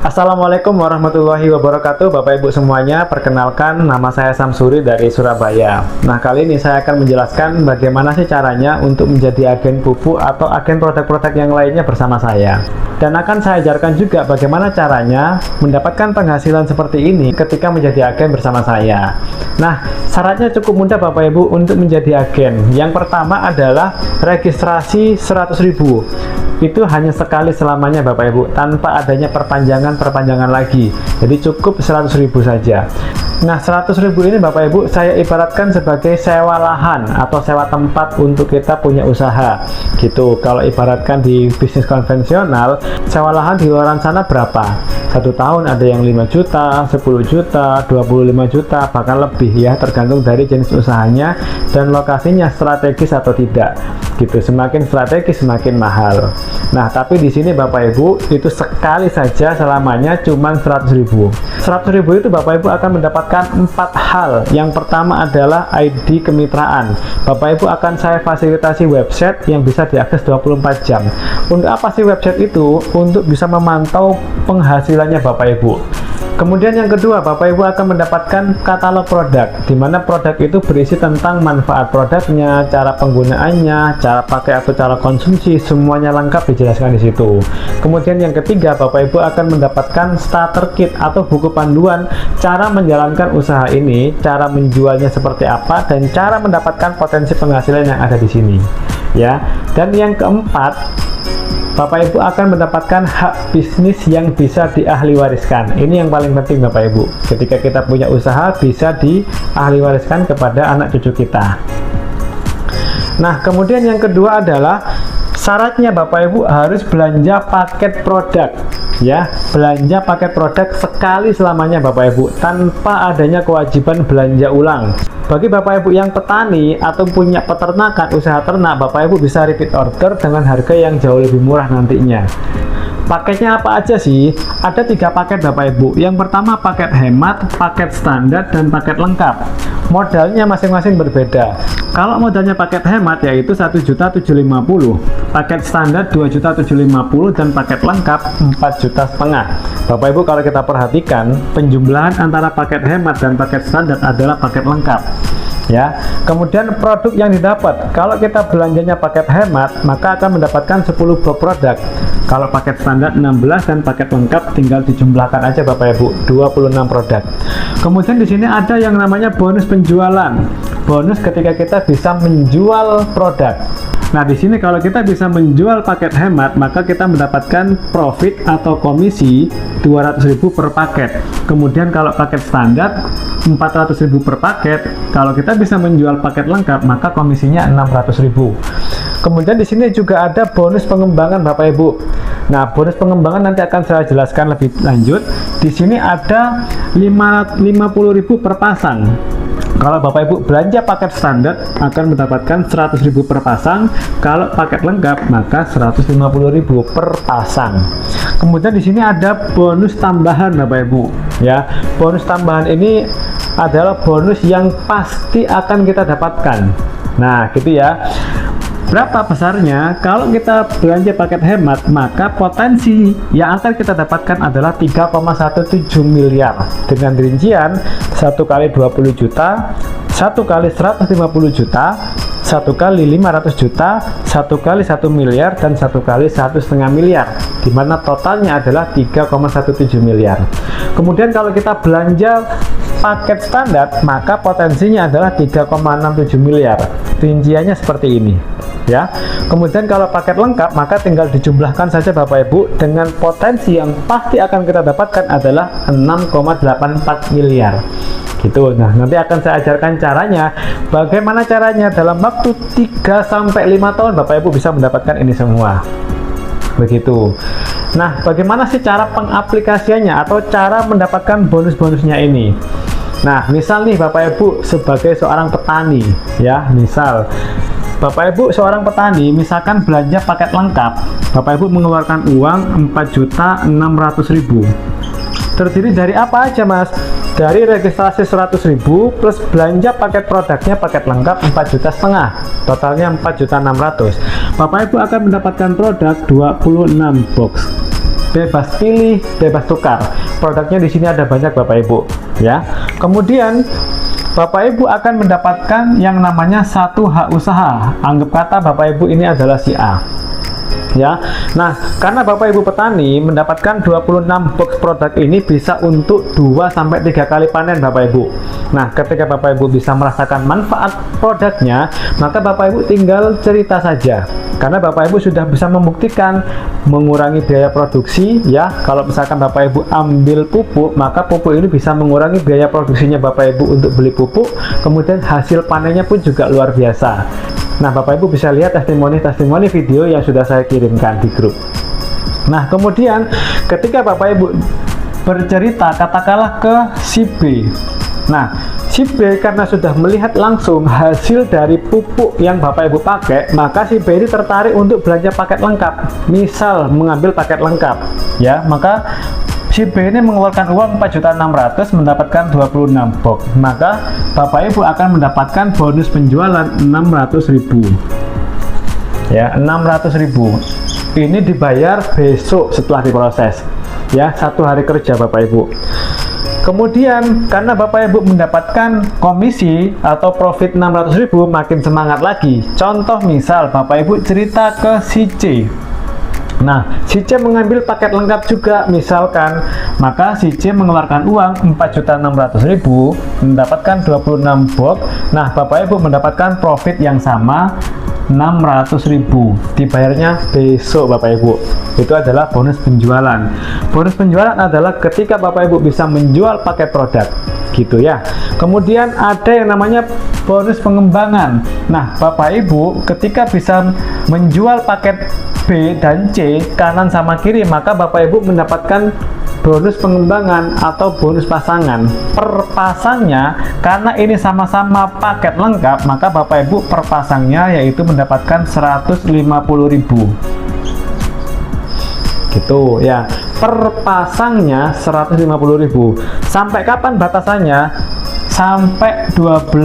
Assalamualaikum warahmatullahi wabarakatuh, Bapak Ibu semuanya. Perkenalkan, nama saya Samsuri dari Surabaya. Nah, kali ini saya akan menjelaskan bagaimana sih caranya untuk menjadi agen pupuk atau agen produk-produk yang lainnya bersama saya. Dan akan saya ajarkan juga bagaimana caranya mendapatkan penghasilan seperti ini ketika menjadi agen bersama saya. Nah, syaratnya cukup mudah Bapak Ibu untuk menjadi agen. Yang pertama adalah registrasi 100.000. Itu hanya sekali selamanya Bapak Ibu, tanpa adanya perpanjangan lagi. Jadi cukup 100.000 saja. Nah, 100.000 ini Bapak Ibu saya ibaratkan sebagai sewa lahan atau sewa tempat untuk kita punya usaha gitu. Kalau ibaratkan di bisnis konvensional, sewa lahan di luar sana berapa? 1 tahun ada yang 5 juta, 10 juta, 25 juta, bahkan lebih ya, tergantung dari jenis usahanya dan lokasinya strategis atau tidak gitu. Semakin strategis semakin mahal. Nah, tapi di sini Bapak Ibu itu sekali saja selamanya cuma 100.000. 100.000 itu Bapak Ibu akan mendapatkan 4 hal. Yang pertama adalah ID kemitraan. Bapak Ibu akan saya fasilitasi website yang bisa diakses 24 jam. Untuk apa sih website itu? Untuk bisa memantau penghasilannya Bapak Ibu. Kemudian yang kedua, Bapak Ibu akan mendapatkan katalog produk, di mana produk itu berisi tentang manfaat produknya, cara penggunaannya, cara pakai atau cara konsumsi, semuanya lengkap dijelaskan di situ. Kemudian yang ketiga, Bapak Ibu akan mendapatkan starter kit atau buku panduan cara menjalankan usaha ini, cara menjualnya seperti apa, dan cara mendapatkan potensi penghasilan yang ada di sini. Ya. Dan yang keempat, Bapak Ibu akan mendapatkan hak bisnis yang bisa diahli wariskan. Ini yang paling penting Bapak Ibu. Ketika kita punya usaha bisa diahli wariskan kepada anak cucu kita. Nah, kemudian yang kedua adalah syaratnya Bapak Ibu harus belanja paket produk. Ya, belanja paket produk sekali selamanya Bapak Ibu, tanpa adanya kewajiban belanja ulang. Bagi Bapak Ibu yang petani atau punya peternakan, usaha ternak, Bapak Ibu bisa repeat order dengan harga yang jauh lebih murah nantinya. Paketnya apa aja sih? Ada 3 paket Bapak Ibu. Yang pertama paket hemat, paket standar, dan paket lengkap. Modalnya masing-masing berbeda. Kalau modalnya paket hemat yaitu 1.750.000, paket standar 2.750.000, dan paket lengkap 4.500.000. Bapak Ibu kalau kita perhatikan penjumlahan antara paket hemat dan paket standar adalah paket lengkap. Ya, kemudian produk yang didapat kalau kita belanjanya paket hemat maka akan mendapatkan 10 produk. Kalau paket standar 16 dan paket lengkap tinggal dijumlahkan aja Bapak Ibu, 26 produk. Kemudian di sini ada yang namanya bonus penjualan. Bonus ketika kita bisa menjual produk. Nah, di sini kalau kita bisa menjual paket hemat, maka kita mendapatkan profit atau komisi 200.000 per paket. Kemudian kalau paket standar 400.000 per paket. Kalau kita bisa menjual paket lengkap, maka komisinya 600.000. Kemudian di sini juga ada bonus pengembangan Bapak Ibu. Nah, bonus pengembangan nanti akan saya jelaskan lebih lanjut. Di sini ada 50.000 per pasang. Kalau Bapak Ibu belanja paket standar akan mendapatkan 100.000 per pasang. Kalau paket lengkap maka 150.000 per pasang. Kemudian di sini ada bonus tambahan Bapak Ibu. Ya, bonus tambahan ini adalah bonus yang pasti akan kita dapatkan. Nah, gitu ya. Berapa besarnya? Kalau kita belanja paket hemat, maka potensi yang akan kita dapatkan adalah 3,17 miliar. Dengan rincian 1 kali 20 juta, 1 kali 150 juta, 1 kali 500 juta, 1 kali 1 miliar, dan 1 kali 1,5 miliar. Dimana totalnya adalah 3,17 miliar. Kemudian kalau kita belanja paket standar, maka potensinya adalah 3,67 miliar. Rinciannya seperti ini. Ya. Kemudian kalau paket lengkap maka tinggal dijumlahkan saja Bapak Ibu, dengan potensi yang pasti akan kita dapatkan adalah 6,84 miliar gitu. Nah, nanti akan saya ajarkan caranya. Bagaimana caranya? Dalam waktu 3-5 tahun Bapak Ibu bisa mendapatkan ini semua. Begitu. Nah, bagaimana sih cara pengaplikasiannya atau cara mendapatkan bonus-bonusnya ini? Nah, misal nih Bapak Ibu sebagai seorang petani, ya, misal Bapak Ibu seorang petani misalkan belanja paket lengkap, Bapak Ibu mengeluarkan uang 4.600.000. Terdiri dari apa aja Mas? Dari registrasi 100.000 plus belanja paket produknya paket lengkap 4,5 juta, totalnya 4.600.000. Bapak Ibu akan mendapatkan produk 26 box. bebas pilih, bebas tukar. Produknya di sini ada banyak Bapak Ibu, ya. Kemudian Bapak Ibu akan mendapatkan yang namanya satu hak usaha. Anggap kata Bapak Ibu ini adalah si A. Ya. Nah, karena Bapak Ibu petani mendapatkan 26 box produk ini bisa untuk 2 sampai 3 kali panen Bapak Ibu. Nah, ketika Bapak Ibu bisa merasakan manfaat produknya, maka Bapak Ibu tinggal cerita saja. Karena Bapak Ibu sudah bisa membuktikan mengurangi biaya produksi, ya. Kalau misalkan Bapak Ibu ambil pupuk, maka pupuk ini bisa mengurangi biaya produksinya Bapak Ibu untuk beli pupuk, kemudian hasil panennya pun juga luar biasa. Nah, Bapak Ibu bisa lihat testimoni-testimoni video yang sudah saya kirimkan di grup. Nah, kemudian ketika Bapak Ibu bercerita katakanlah ke si B. Nah, si B karena sudah melihat langsung hasil dari pupuk yang Bapak Ibu pakai, maka si B ini tertarik untuk belanja paket lengkap. Misal mengambil paket lengkap, ya, maka si B ini mengeluarkan uang 4.600.000 mendapatkan 26 box. Maka Bapak Ibu akan mendapatkan bonus penjualan 600.000. Ya, 600.000. Ini dibayar besok setelah diproses. Ya, 1 hari kerja Bapak Ibu. Kemudian karena Bapak Ibu mendapatkan komisi atau profit 600.000, makin semangat lagi. Contoh misal Bapak Ibu cerita ke si C. Nah, si C mengambil paket lengkap juga misalkan, maka si C mengeluarkan uang 4.600.000 mendapatkan 26 box. Nah, Bapak Ibu mendapatkan profit yang sama 600.000, dibayarnya besok Bapak Ibu. Itu adalah bonus penjualan. Bonus penjualan adalah ketika Bapak Ibu bisa menjual paket produk, gitu ya. Kemudian ada yang namanya bonus pengembangan. Nah, Bapak Ibu ketika bisa menjual paket B dan C kanan sama kiri, maka Bapak Ibu mendapatkan bonus pengembangan atau bonus pasangan. Per pasangnya, karena ini sama-sama paket lengkap, maka Bapak Ibu per pasangnya yaitu mendapatkan 150.000. Gitu ya. Per pasangnya 150.000. Sampai kapan batasannya? Sampai 12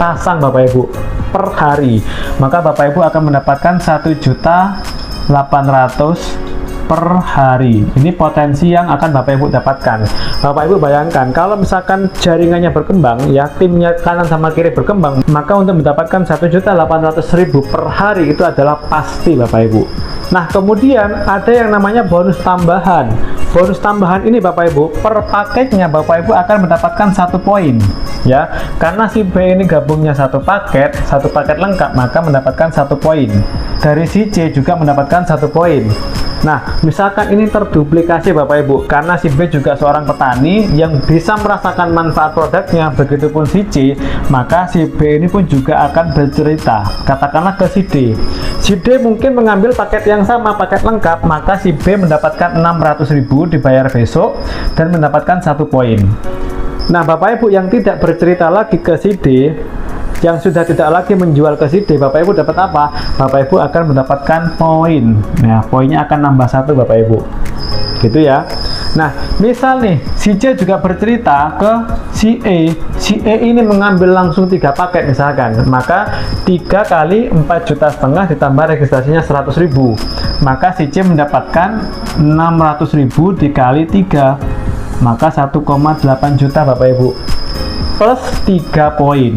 pasang Bapak Ibu per hari. Maka Bapak Ibu akan mendapatkan 1.800.000 per hari. Ini potensi yang akan Bapak Ibu dapatkan. Bapak Ibu bayangkan kalau misalkan jaringannya berkembang, ya, timnya kanan sama kiri berkembang, maka untuk mendapatkan 1.800.000 per hari itu adalah pasti Bapak Ibu. Nah, kemudian ada yang namanya bonus tambahan. Bonus tambahan ini Bapak Ibu per paketnya Bapak Ibu akan mendapatkan 1 poin, ya. Karena si B ini gabungnya satu paket lengkap, maka mendapatkan 1 poin. Dari si C juga mendapatkan 1 poin. Nah, misalkan ini terduplikasi Bapak Ibu, karena si B juga seorang petani yang bisa merasakan manfaat produknya, begitupun si C, maka si B ini pun juga akan bercerita, katakanlah ke si D. Si D mungkin mengambil paket yang sama, paket lengkap, maka si B mendapatkan 600.000 dibayar besok dan mendapatkan 1 poin. Nah, Bapak Ibu yang tidak bercerita lagi ke si D, yang sudah tidak lagi menjual ke si D, Bapak Ibu dapat apa? Bapak Ibu akan mendapatkan poin. Nah, poinnya akan nambah 1 Bapak Ibu. Gitu ya. Nah, misal nih, si C juga bercerita ke si E. Si E ini mengambil langsung 3 paket misalkan. Maka 3 kali 4,5 juta ditambah registrasinya 100.000. Maka si C mendapatkan 600.000 dikali 3. Maka 1,8 juta Bapak Ibu. Plus 3 poin.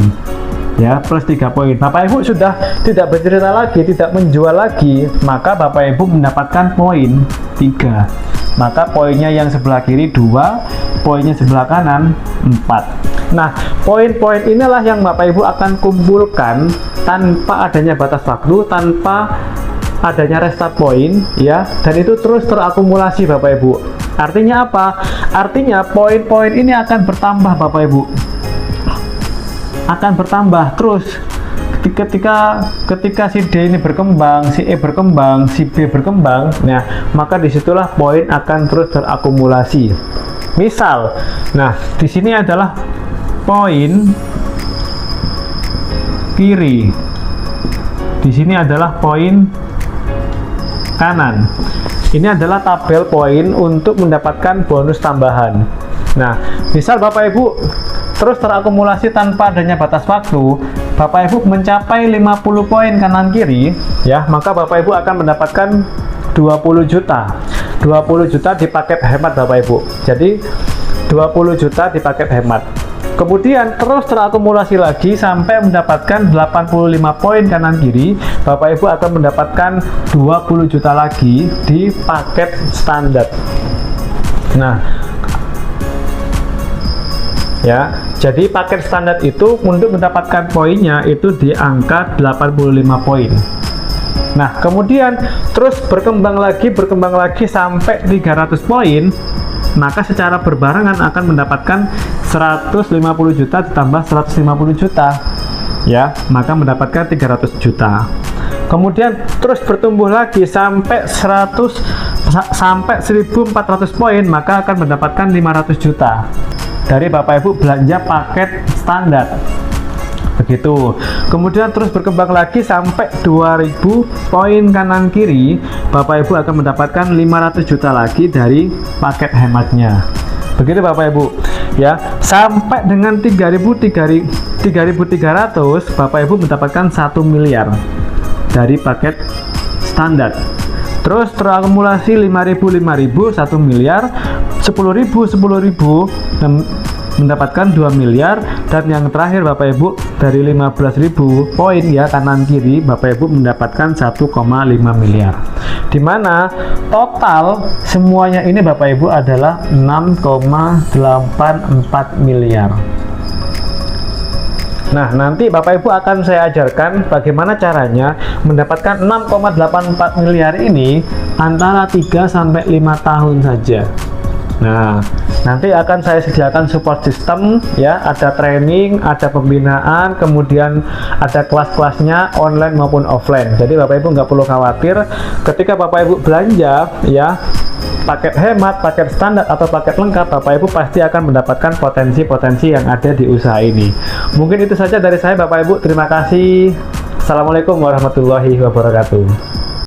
Ya, plus 3 poin. Bapak Ibu sudah tidak bercerita lagi, tidak menjual lagi, maka Bapak Ibu mendapatkan poin 3. Maka poinnya yang sebelah kiri 2, poinnya sebelah kanan 4. Nah, poin-poin inilah yang Bapak Ibu akan kumpulkan tanpa adanya batas waktu, tanpa adanya restart poin, ya, dan itu terus terakumulasi Bapak Ibu. Artinya apa? Artinya poin-poin ini akan bertambah Bapak Ibu. Akan bertambah terus ketika si D ini berkembang, si E berkembang, si B berkembang. Nah, maka disitulah poin akan terus terakumulasi. Misal, nah di sini adalah poin kiri, di sini adalah poin kanan. Ini adalah tabel poin untuk mendapatkan bonus tambahan. Nah, misal Bapak Ibu terus terakumulasi tanpa adanya batas waktu, Bapak Ibu mencapai 50 poin kanan kiri, ya, maka Bapak Ibu akan mendapatkan 20 juta. 20 juta di paket hemat Bapak Ibu. Jadi 20 juta di paket hemat. Kemudian terus terakumulasi lagi sampai mendapatkan 85 poin kanan kiri, Bapak Ibu akan mendapatkan 20 juta lagi di paket standar. Nah, ya, jadi paket standar itu untuk mendapatkan poinnya itu di angka 85 poin. Nah, kemudian terus berkembang lagi sampai 300 poin, maka secara berbarengan akan mendapatkan 150 juta ditambah 150 juta, ya, maka mendapatkan 300 juta. Kemudian terus bertumbuh lagi sampai 1400 poin, maka akan mendapatkan 500 juta dari Bapak Ibu belanja paket standar. Begitu. Kemudian terus berkembang lagi sampai 2000 poin kanan kiri, Bapak Ibu akan mendapatkan 500 juta lagi dari paket hematnya. Begitu Bapak Ibu, ya. Sampai dengan 3.300 Bapak Ibu mendapatkan 1 miliar dari paket standar. Terus terakumulasi 5.000 1 miliar, 10.000 mendapatkan 2 miliar, dan yang terakhir Bapak Ibu dari 15.000 poin ya kanan kiri, Bapak Ibu mendapatkan 1,5 miliar. Dimana total semuanya ini Bapak Ibu adalah 6,84 miliar. Nah, nanti Bapak Ibu akan saya ajarkan bagaimana caranya mendapatkan 6,84 miliar ini antara 3 sampai 5 tahun saja. Nah, nanti akan saya sediakan support system ya, ada training, ada pembinaan, kemudian ada kelas-kelasnya online maupun offline. Jadi Bapak Ibu nggak perlu khawatir ketika Bapak Ibu belanja ya paket hemat, paket standar atau paket lengkap, Bapak Ibu pasti akan mendapatkan potensi-potensi yang ada di usaha ini. Mungkin itu saja dari saya Bapak Ibu, terima kasih. Assalamualaikum warahmatullahi wabarakatuh.